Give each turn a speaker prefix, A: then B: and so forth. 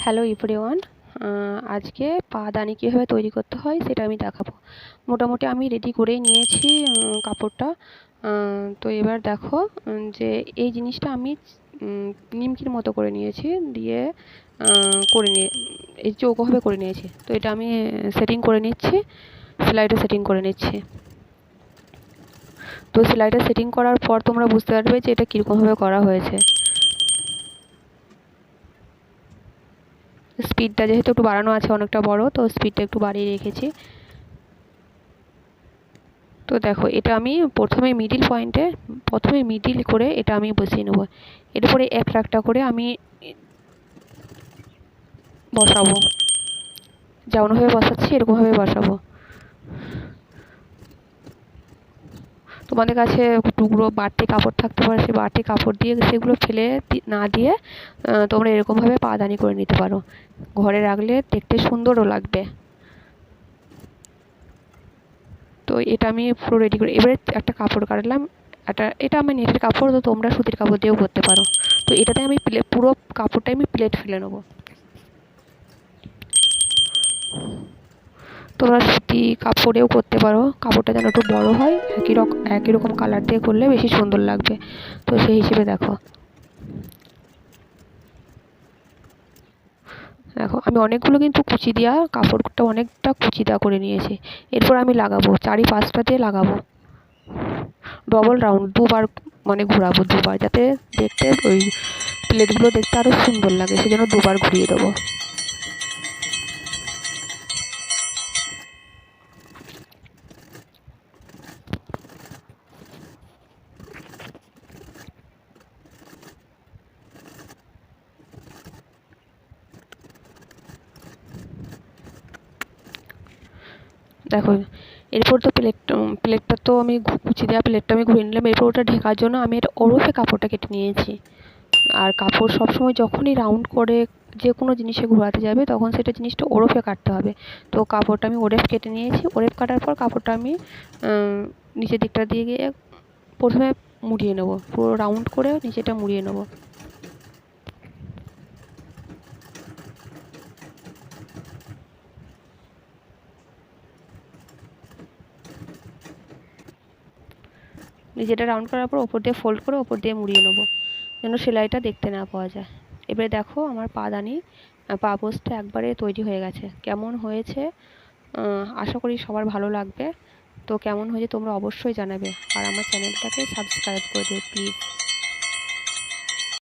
A: Hello everyone, আজকে পাদানি কীভাবে তৈরি করতে হয় সেটা আমি দেখাবো। মোটামুটি আমি রেডি করেই নিয়েছি কাপড়টা। তো এবার দেখো যে এই জিনিসটা আমি নিমকির মতো করে নিয়েছি, দিয়ে করে নিয়ে এই চৌকোভাবে করে নিয়েছি। তো এটা আমি সেটিং করে নিচ্ছি, সেলাইটা সেটিং করে নিচ্ছি। তো সেলাইটা সেটিং করার পর তোমরা বুঝতে পারবে যে এটা কীরকমভাবে করা হয়েছে। স্পিডটা যেহেতু একটু বাড়ানো আছে, অনেকটা বড়, তো স্পিডটা একটু বাড়িয়ে রেখেছি। তো দেখো এটা আমি প্রথমে মিডিল করে এটা আমি বসিয়ে নেব। এরপরে একটা করে আমি বসাবো, যেমনভাবে বসাচ্ছি এরকমভাবে বসাবো। তোমাদের কাছে টুকরো বাড়তি কাপড় থাকতে পারে, সেই বাড়তি কাপড় দিয়ে সেগুলো ফেলে না দিয়ে তোমরা এরকমভাবে পাদানি করে নিতে পারো। ঘরে রাখলে দেখতে সুন্দরও লাগবে। তো এটা আমি পুরো রেডি করে এবারে একটা কাপড় কাটলাম। এটা আমার নেটের কাপড়, তো তোমরা সুতির কাপড় দিয়েও করতে পারো। তো এটাতে আমি পুরো কাপড়টাই আমি প্লেট ফেলে নেবো। তোমরা সুতি কাপড়েও করতে পারো, কাপড়টা যেন একটু বড় হয়, একই রকম কালার দিয়ে করলে বেশি সুন্দর লাগবে। তো সেই হিসেবে দেখো আমি অনেকগুলো কিন্তু কুচি দেওয়া কাপড়টা অনেকটা কুচি দেওয়া করে নিয়েছি। এরপর আমি লাগাবো, চারিপাশটা দিয়ে লাগাবো ডবল রাউন্ড, দুবার মানে ঘোরাবো, দুবার, যাতে দেখতে ওই প্লেটগুলো দেখতে আরও সুন্দর লাগে, সেজন্য দুবার ঘুরিয়ে দেবো। দেখো এরপর তো প্লেটটা তো আমি কুচি দেওয়া প্লেটটা আমি ঘুরিয়ে নিলাম। এরপর ওটা ঢেকার জন্য আমি এটা ওরফে কাপড়টা কেটে নিয়েছি। আর কাপড় সবসময় যখনই রাউন্ড করে যে কোনো জিনিসে ঘোরাতে যাবে তখন সেটা জিনিসটা ওরফে কাটতে হবে। তো কাপড়টা আমি ওরেফ কেটে নিয়েছি। ওরেফ কাটার পর কাপড়টা আমি নিচের দিকটা দিয়ে গিয়ে প্রথমে মুড়িয়ে নেব, পুরো রাউন্ড করে নিচেটা মুড়িয়ে নেব। নিচেটা রাউন্ড করার পর ওপর দিয়ে ফোল্ড করে ওপর দিয়ে মুড়িয়ে নেবো, যেন সেলাইটা দেখতে না পাওয়া যায়। এবারে দেখো আমার পাদানি পাপোশটা একবারে তৈরি হয়ে গেছে। কেমন হয়েছে আশা করি সবার ভালো লাগবে। তো কেমন হয়েছে তোমরা অবশ্যই জানাবে, আর আমার চ্যানেলটাকে সাবস্ক্রাইব করে দিও প্লিজ।